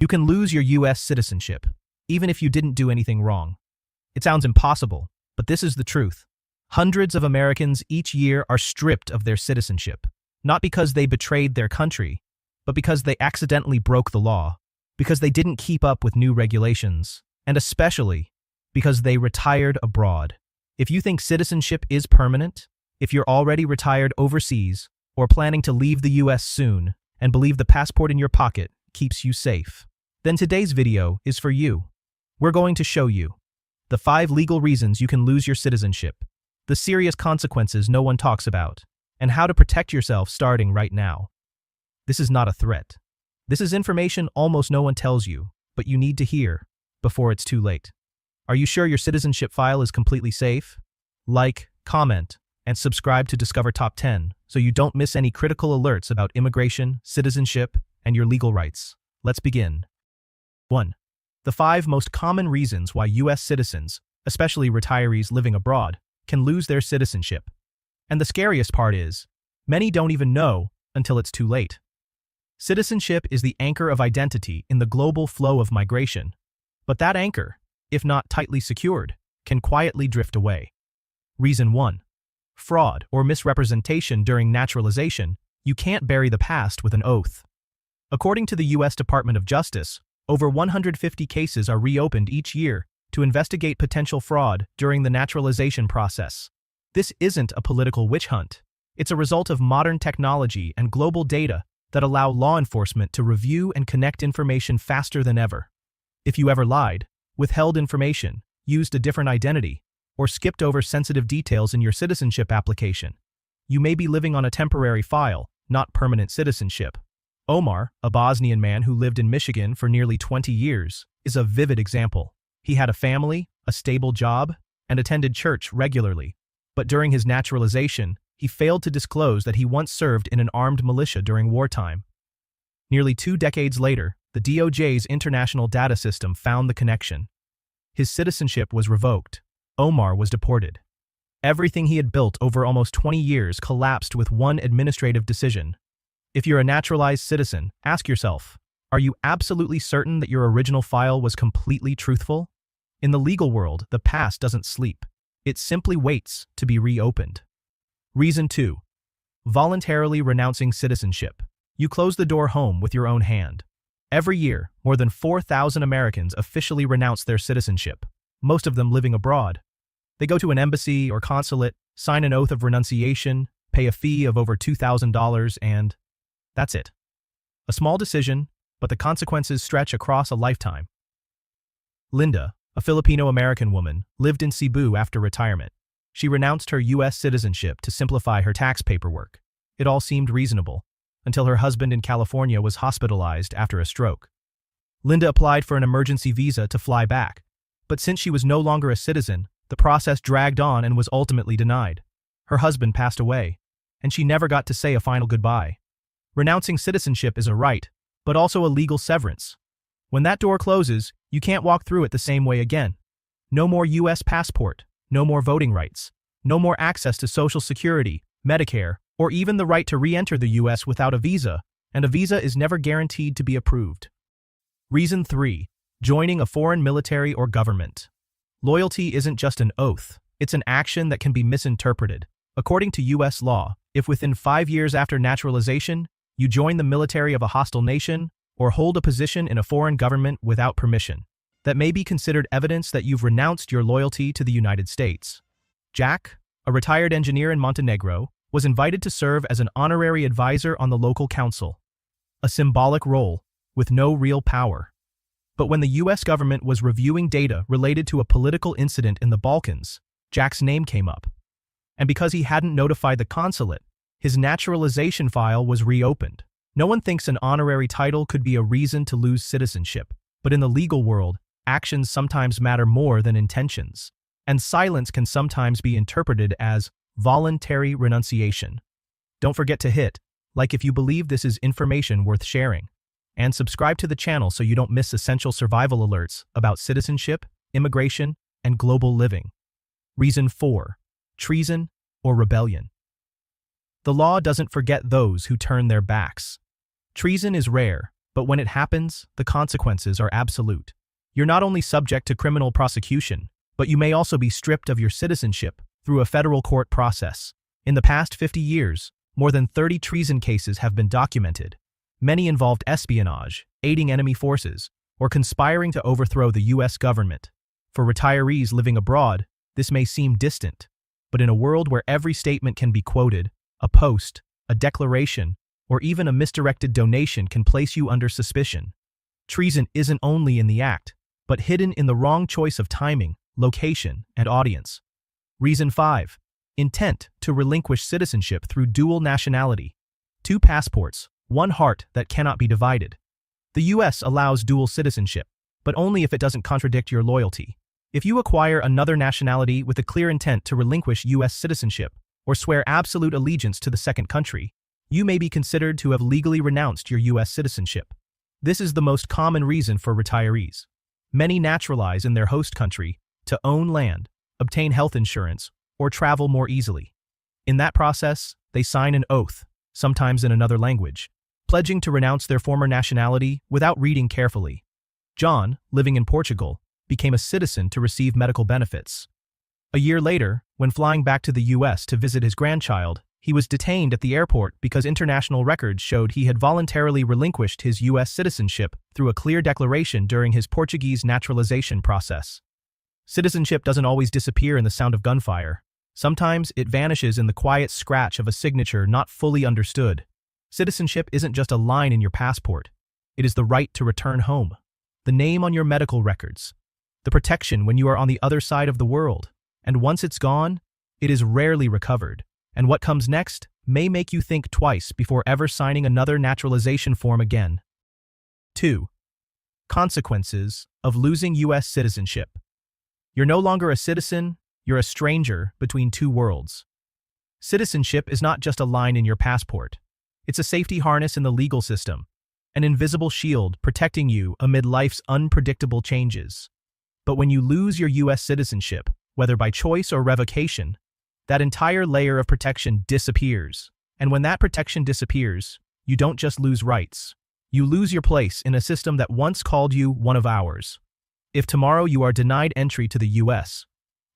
You can lose your U.S. citizenship, even if you didn't do anything wrong. It sounds impossible, but this is the truth. Hundreds of Americans each year are stripped of their citizenship, not because they betrayed their country, but because they accidentally broke the law, because they didn't keep up with new regulations, and especially because they retired abroad. If you think citizenship is permanent, if you're already retired overseas or planning to leave the U.S. soon and believe the passport in your pocket keeps you safe, then today's video is for you. We're going to show you the 5 legal reasons you can lose your citizenship, the serious consequences no one talks about, and how to protect yourself starting right now. This is not a threat. This is information almost no one tells you, but you need to hear before it's too late. Are you sure your citizenship file is completely safe? Like, comment, and subscribe to Discover Top 10 so you don't miss any critical alerts about immigration, citizenship, and your legal rights. Let's begin. 1. The 5 most common reasons why U.S. citizens, especially retirees living abroad, can lose their citizenship. And the scariest part is, many don't even know until it's too late. Citizenship is the anchor of identity in the global flow of migration. But that anchor, if not tightly secured, can quietly drift away. Reason 1. Fraud or misrepresentation during naturalization. You can't bury the past with an oath. According to the U.S. Department of Justice, over 150 cases are reopened each year to investigate potential fraud during the naturalization process. This isn't a political witch hunt. It's a result of modern technology and global data that allow law enforcement to review and connect information faster than ever. If you ever lied, withheld information, used a different identity, or skipped over sensitive details in your citizenship application, you may be living on a temporary file, not permanent citizenship. Omar, a Bosnian man who lived in Michigan for nearly 20 years, is a vivid example. He had a family, a stable job, and attended church regularly. But during his naturalization, he failed to disclose that he once served in an armed militia during wartime. Nearly 2 decades later, the DOJ's international data system found the connection. His citizenship was revoked. Omar was deported. Everything he had built over almost 20 years collapsed with one administrative decision. If you're a naturalized citizen, ask yourself, are you absolutely certain that your original file was completely truthful? In the legal world, the past doesn't sleep. It simply waits to be reopened. Reason 2. Voluntarily renouncing citizenship. You close the door home with your own hand. Every year, more than 4,000 Americans officially renounce their citizenship, most of them living abroad. They go to an embassy or consulate, sign an oath of renunciation, pay a fee of over $2,000, and that's it. A small decision, but the consequences stretch across a lifetime. Linda, a Filipino-American woman, lived in Cebu after retirement. She renounced her U.S. citizenship to simplify her tax paperwork. It all seemed reasonable, until her husband in California was hospitalized after a stroke. Linda applied for an emergency visa to fly back, but since she was no longer a citizen, the process dragged on and was ultimately denied. Her husband passed away, and she never got to say a final goodbye. Renouncing citizenship is a right, but also a legal severance. When that door closes, you can't walk through it the same way again. No more U.S. passport, no more voting rights, no more access to Social Security, Medicare, or even the right to re-enter the U.S. without a visa, and a visa is never guaranteed to be approved. Reason 3. Joining a foreign military or government. Loyalty isn't just an oath, it's an action that can be misinterpreted. According to U.S. law, if within 5 years after naturalization, you join the military of a hostile nation or hold a position in a foreign government without permission, that may be considered evidence that you've renounced your loyalty to the United States. Jack, a retired engineer in Montenegro, was invited to serve as an honorary advisor on the local council, a symbolic role with no real power. But when the U.S. government was reviewing data related to a political incident in the Balkans, Jack's name came up. And because he hadn't notified the consulate, his naturalization file was reopened. No one thinks an honorary title could be a reason to lose citizenship, but in the legal world, actions sometimes matter more than intentions, and silence can sometimes be interpreted as voluntary renunciation. Don't forget to hit like if you believe this is information worth sharing, and subscribe to the channel so you don't miss essential survival alerts about citizenship, immigration, and global living. Reason 4. Treason or rebellion. The law doesn't forget those who turn their backs. Treason is rare, But when it happens, the consequences are absolute. You're not only subject to criminal prosecution, but you may also be stripped of your citizenship through a federal court process. In the past 50 years, more than 30 treason cases have been documented. Many involved espionage, aiding enemy forces, or conspiring to overthrow the U.S. government. For retirees living abroad, this may seem distant, but in a world where every statement can be quoted, a post, a declaration, or even a misdirected donation can place you under suspicion. Treason isn't only in the act, but hidden in the wrong choice of timing, location, and audience. Reason 5. Intent to relinquish citizenship through dual nationality. 2 passports, 1 heart that cannot be divided. The U.S. allows dual citizenship, but only if it doesn't contradict your loyalty. If you acquire another nationality with a clear intent to relinquish U.S. citizenship, or swear absolute allegiance to the second country, you may be considered to have legally renounced your U.S. citizenship. This is the most common reason for retirees. Many naturalize in their host country to own land, obtain health insurance, or travel more easily. In that process, they sign an oath, sometimes in another language, pledging to renounce their former nationality without reading carefully. John, living in Portugal, became a citizen to receive medical benefits. A year later, when flying back to the U.S. to visit his grandchild, he was detained at the airport because international records showed he had voluntarily relinquished his U.S. citizenship through a clear declaration during his Portuguese naturalization process. Citizenship doesn't always disappear in the sound of gunfire. Sometimes it vanishes in the quiet scratch of a signature not fully understood. Citizenship isn't just a line in your passport. It is the right to return home, the name on your medical records, the protection when you are on the other side of the world. And once it's gone, it is rarely recovered. And what comes next may make you think twice before ever signing another naturalization form again. 2. Consequences of losing U.S. citizenship. You're no longer a citizen, you're a stranger between 2 worlds. Citizenship is not just a line in your passport. It's a safety harness in the legal system, an invisible shield protecting you amid life's unpredictable changes. But when you lose your U.S. citizenship, whether by choice or revocation, that entire layer of protection disappears. And when that protection disappears, you don't just lose rights. You lose your place in a system that once called you one of ours. If tomorrow you are denied entry to the U.S.,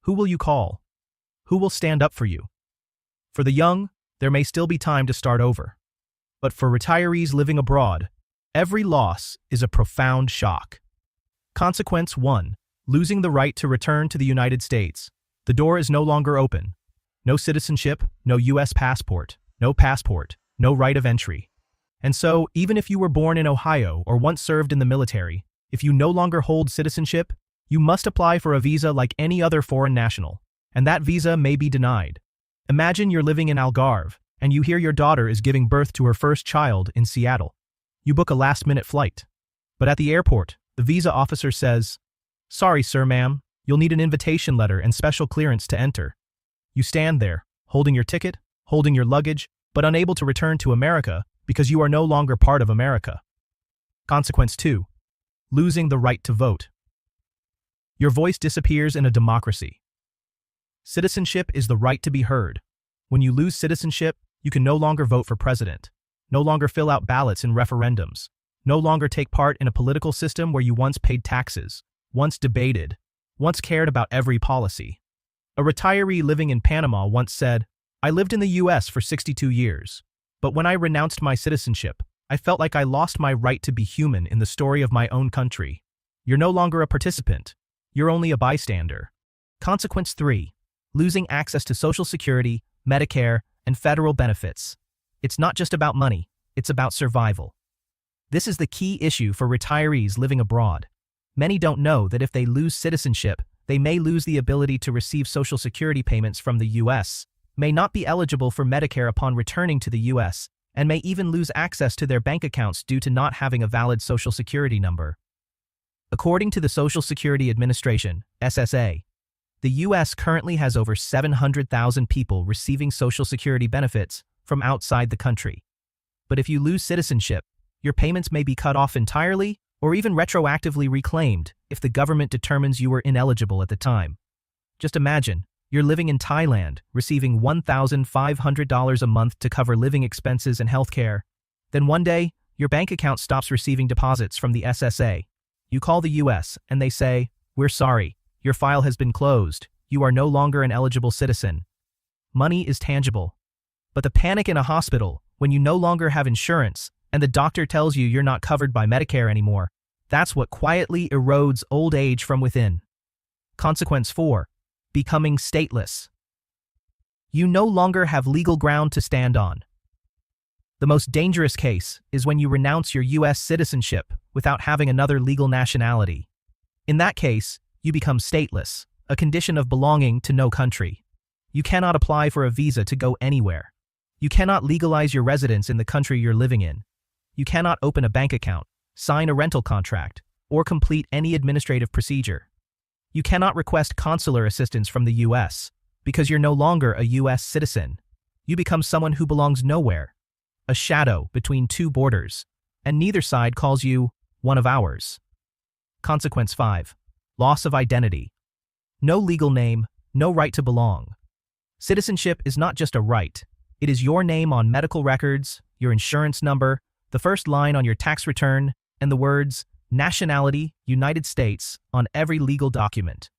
who will you call? Who will stand up for you? For the young, there may still be time to start over. But for retirees living abroad, every loss is a profound shock. Consequence 1. Losing the right to return to the United States. The door is no longer open. No citizenship, no U.S. passport, no right of entry. And so, even if you were born in Ohio or once served in the military, if you no longer hold citizenship, you must apply for a visa like any other foreign national, and that visa may be denied. Imagine you're living in Algarve, and you hear your daughter is giving birth to her first child in Seattle. You book a last-minute flight. But at the airport, the visa officer says, "Sorry, sir, ma'am, you'll need an invitation letter and special clearance to enter." You stand there, holding your ticket, holding your luggage, but unable to return to America because you are no longer part of America. Consequence 2. Losing the right to vote. Your voice disappears in a democracy. Citizenship is the right to be heard. When you lose citizenship, you can no longer vote for president, no longer fill out ballots in referendums, no longer take part in a political system where you once paid taxes, once debated, once cared about every policy. A retiree living in Panama once said, "I lived in the U.S. for 62 years, but when I renounced my citizenship, I felt like I lost my right to be human in the story of my own country." You're no longer a participant. You're only a bystander. Consequence 3. Losing access to Social Security, Medicare, and federal benefits. It's not just about money, it's about survival. This is the key issue for retirees living abroad. Many don't know that if they lose citizenship, they may lose the ability to receive Social Security payments from the U.S., may not be eligible for Medicare upon returning to the U.S., and may even lose access to their bank accounts due to not having a valid Social Security number. According to the Social Security Administration, SSA, the U.S. currently has over 700,000 people receiving Social Security benefits from outside the country. But if you lose citizenship, your payments may be cut off entirely or even retroactively reclaimed if the government determines you were ineligible at the time. Just imagine, you're living in Thailand, receiving $1,500 a month to cover living expenses and healthcare. Then one day, Your bank account stops receiving deposits from the SSA. You call the US and they say, "We're sorry, your file has been closed. You are no longer an eligible citizen." Money is tangible. But the panic in a hospital when you no longer have insurance and the doctor tells you you're not covered by Medicare anymore, that's what quietly erodes old age from within. Consequence 4. Becoming stateless. You no longer have legal ground to stand on. The most dangerous case is when you renounce your US citizenship without having another legal nationality. In that case, you become stateless, a condition of belonging to no country. You cannot apply for a visa to go anywhere. You cannot legalize your residence in the country you're living in. You cannot open a bank account, sign a rental contract, or complete any administrative procedure. You cannot request consular assistance from the US because you're no longer a US citizen. You become someone who belongs nowhere, a shadow between two borders, and neither side calls you one of ours. Consequence 5. Loss of identity. No legal name, no right to belong. Citizenship is not just a right. It is your name on medical records, your insurance number, the first line on your tax return, and the words, "Nationality, United States," on every legal document.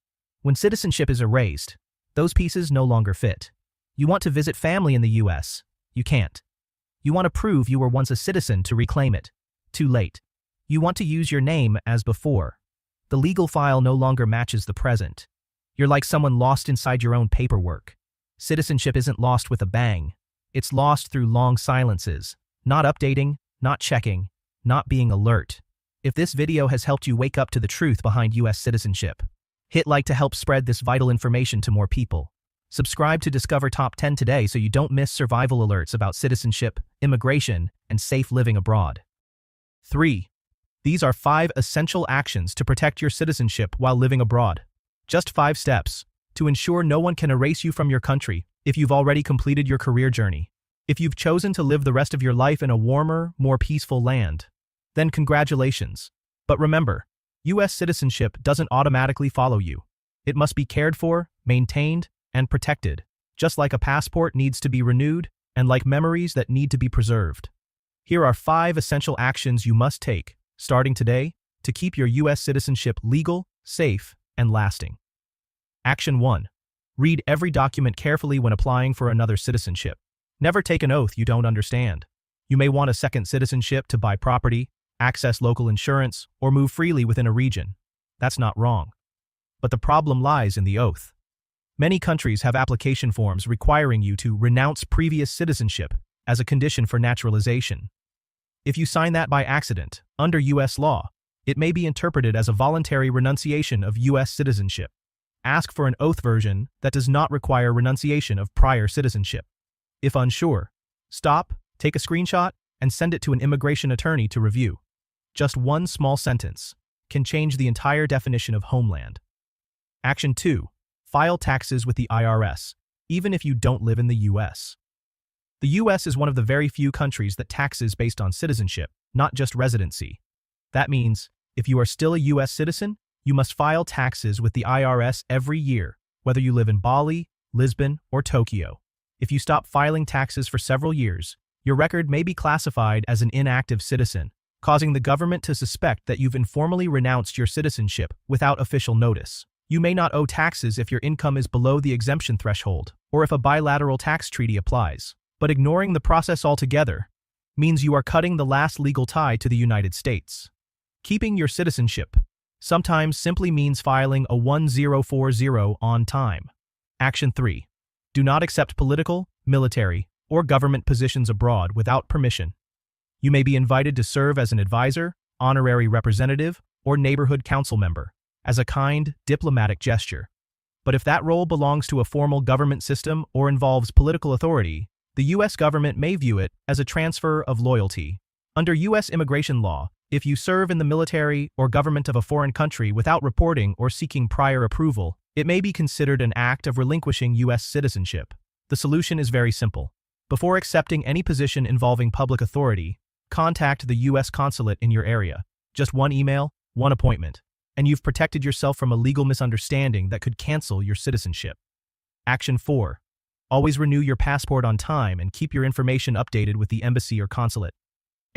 When citizenship is erased, those pieces no longer fit. You want to visit family in the US. You can't. You want to prove you were once a citizen to reclaim it. Too late. You want to use your name as before. The legal file no longer matches the present. You're like someone lost inside your own paperwork. Citizenship isn't lost with a bang. It's lost through long silences, not updating, not checking, not being alert. If this video has helped you wake up to the truth behind US citizenship, hit like to help spread this vital information to more people. Subscribe to Discover Top 10 today so you don't miss survival alerts about citizenship, immigration, and safe living abroad. 3. These are 5 essential actions to protect your citizenship while living abroad. Just 5 steps to ensure no one can erase you from your country if you've already completed your career journey. If you've chosen to live the rest of your life in a warmer, more peaceful land, then congratulations. But remember, US citizenship doesn't automatically follow you. It must be cared for, maintained, and protected, just like a passport needs to be renewed and like memories that need to be preserved. Here are 5 essential actions you must take, starting today, to keep your US citizenship legal, safe, and lasting. Action 1. Read every document carefully when applying for another citizenship. Never take an oath you don't understand. You may want a second citizenship to buy property, access local insurance, or move freely within a region. That's not wrong. But the problem lies in the oath. Many countries have application forms requiring you to renounce previous citizenship as a condition for naturalization. If you sign that by accident, under US law, it may be interpreted as a voluntary renunciation of US citizenship. Ask for an oath version that does not require renunciation of prior citizenship. If unsure, stop, take a screenshot, and send it to an immigration attorney to review. Just one small sentence can change the entire definition of homeland. Action 2. File taxes with the IRS, even if you don't live in the US. The US is one of the very few countries that taxes based on citizenship, not just residency. That means, if you are still a US citizen, you must file taxes with the IRS every year, whether you live in Bali, Lisbon, or Tokyo. If you stop filing taxes for several years, your record may be classified as an inactive citizen, causing the government to suspect that you've informally renounced your citizenship without official notice. You may not owe taxes if your income is below the exemption threshold, or if a bilateral tax treaty applies. But ignoring the process altogether means you are cutting the last legal tie to the United States. Keeping your citizenship sometimes simply means filing a 1040 on time. Action 3. Do not accept political, military, or government positions abroad without permission. You may be invited to serve as an advisor, honorary representative, or neighborhood council member, as a kind, diplomatic gesture. But if that role belongs to a formal government system or involves political authority, the US government may view it as a transfer of loyalty. Under US immigration law, if you serve in the military or government of a foreign country without reporting or seeking prior approval, it may be considered an act of relinquishing US citizenship. The solution is very simple. Before accepting any position involving public authority, contact the US consulate in your area. Just one email, one appointment, and you've protected yourself from a legal misunderstanding that could cancel your citizenship. Action 4. Always renew your passport on time and keep your information updated with the embassy or consulate.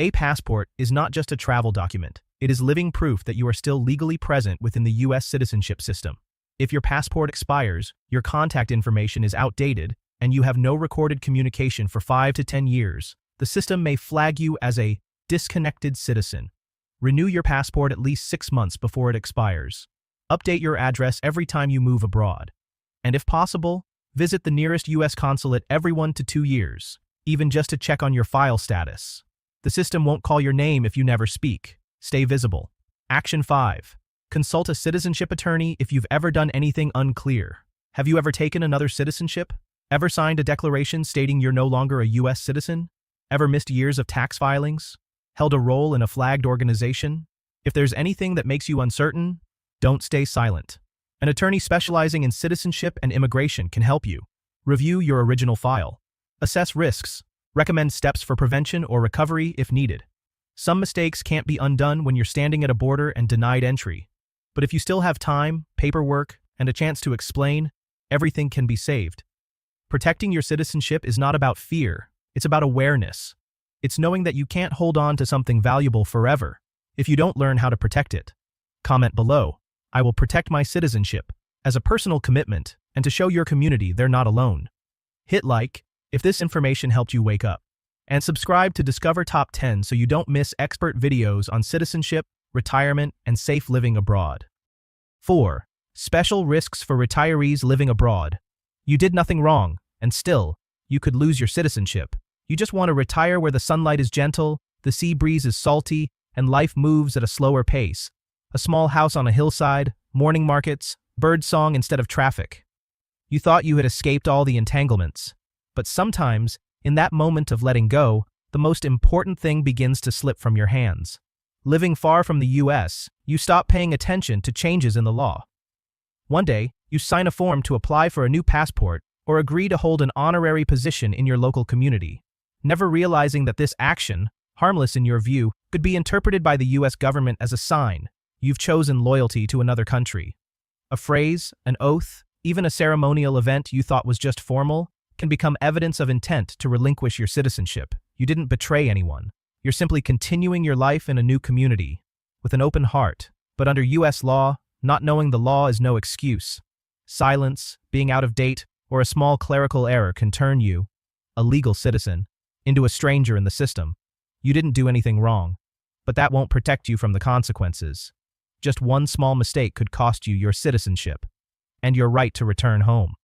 A passport is not just a travel document. It is living proof that you are still legally present within the U.S. citizenship system. If your passport expires, your contact information is outdated, and you have no recorded communication for 5 to 10 years, the system may flag you as a disconnected citizen. Renew your passport at least 6 months before it expires. Update your address every time you move abroad. And if possible, visit the nearest U.S. consulate every 1 to 2 years, even just to check on your file status. The system won't call your name if you never speak. Stay visible. Action 5. Consult a citizenship attorney if you've ever done anything unclear. Have you ever taken another citizenship? Ever signed a declaration stating you're no longer a U.S. citizen? Ever missed years of tax filings? Held a role in a flagged organization? If there's anything that makes you uncertain, don't stay silent. An attorney specializing in citizenship and immigration can help you. Review your original file. Assess risks. Recommend steps for prevention or recovery if needed. Some mistakes can't be undone when you're standing at a border and denied entry. But if you still have time, paperwork, and a chance to explain, everything can be saved. Protecting your citizenship is not about fear, it's about awareness. It's knowing that you can't hold on to something valuable forever if you don't learn how to protect it. Comment below, I will protect my citizenship, as a personal commitment and to show your community they're not alone. Hit like if this information helped you wake up. And subscribe to Discover Top 10 so you don't miss expert videos on citizenship, retirement, and safe living abroad. 4. Special risks for retirees living abroad. You did nothing wrong, and still, you could lose your citizenship. You just want to retire where the sunlight is gentle, the sea breeze is salty, and life moves at a slower pace. A small house on a hillside, morning markets, birdsong instead of traffic. You thought you had escaped all the entanglements. But sometimes, in that moment of letting go, the most important thing begins to slip from your hands. Living far from the U.S., you stop paying attention to changes in the law. One day, you sign a form to apply for a new passport or agree to hold an honorary position in your local community, never realizing that this action, harmless in your view, could be interpreted by the U.S. government as a sign you've chosen loyalty to another country. A phrase, an oath, even a ceremonial event you thought was just formal, can become evidence of intent to relinquish your citizenship. You didn't betray anyone. You're simply continuing your life in a new community, with an open heart. But under U.S. law, not knowing the law is no excuse. Silence, being out of date, or a small clerical error can turn you, a legal citizen, into a stranger in the system. You didn't do anything wrong, but that won't protect you from the consequences. Just one small mistake could cost you your citizenship and your right to return home.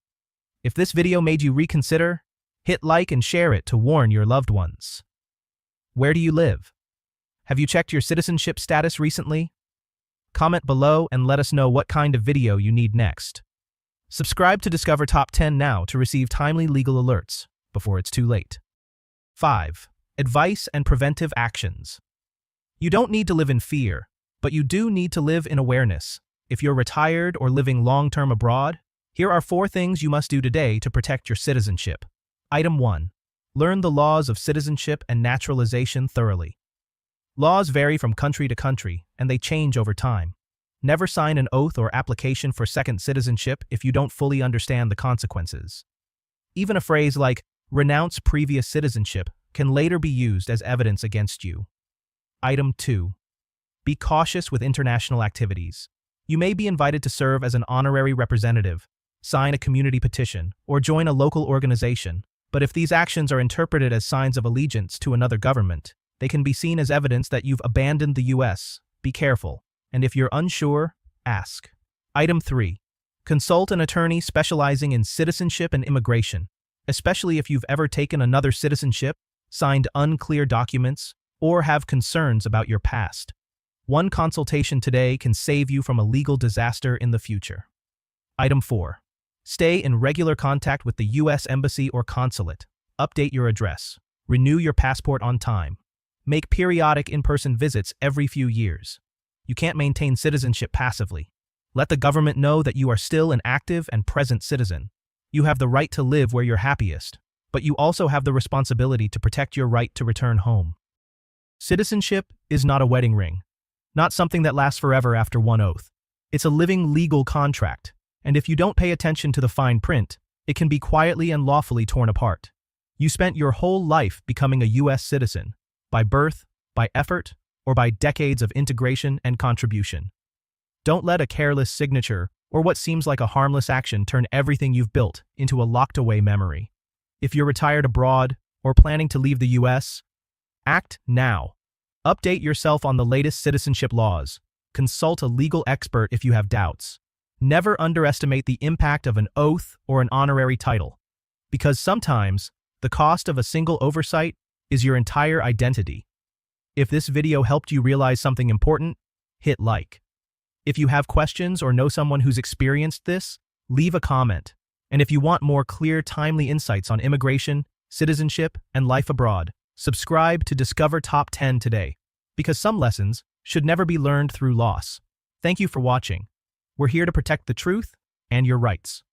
If this video made you reconsider, hit like and share it to warn your loved ones. Where do you live? Have you checked your citizenship status recently? Comment below and let us know what kind of video you need next. Subscribe to Discover Top 10 now to receive timely legal alerts before it's too late. 5. Advice and preventive actions. You don't need to live in fear, but you do need to live in awareness. If you're retired or living long-term abroad, here are 4 things you must do today to protect your citizenship. Item 1. Learn the laws of citizenship and naturalization thoroughly. Laws vary from country to country, and they change over time. Never sign an oath or application for second citizenship if you don't fully understand the consequences. Even a phrase like, renounce previous citizenship, can later be used as evidence against you. Item 2. Be cautious with international activities. You may be invited to serve as an honorary representative, sign a community petition, or join a local organization, but if these actions are interpreted as signs of allegiance to another government, they can be seen as evidence that you've abandoned the U.S. Be careful, and if you're unsure, ask. Item 3. Consult an attorney specializing in citizenship and immigration, especially if you've ever taken another citizenship, signed unclear documents, or have concerns about your past. One consultation today can save you from a legal disaster in the future. Item 4. Stay in regular contact with the U.S. Embassy or consulate. Update your address. Renew your passport on time. Make periodic in-person visits every few years. You can't maintain citizenship passively. Let the government know that you are still an active and present citizen. You have the right to live where you're happiest, but you also have the responsibility to protect your right to return home. Citizenship is not a wedding ring, not something that lasts forever after one oath. It's a living legal contract, and if you don't pay attention to the fine print, it can be quietly and lawfully torn apart. You spent your whole life becoming a U.S. citizen, by birth, by effort, or by decades of integration and contribution. Don't let a careless signature or what seems like a harmless action turn everything you've built into a locked-away memory. If you're retired abroad or planning to leave the US, act now. Update yourself on the latest citizenship laws. Consult a legal expert if you have doubts. Never underestimate the impact of an oath or an honorary title, because sometimes the cost of a single oversight is your entire identity. If this video helped you realize something important, hit like. If you have questions or know someone who's experienced this, leave a comment. And if you want more clear, timely insights on immigration, citizenship, and life abroad, subscribe to Discover Top 10 today, because some lessons should never be learned through loss. Thank you for watching. We're here to protect the truth and your rights.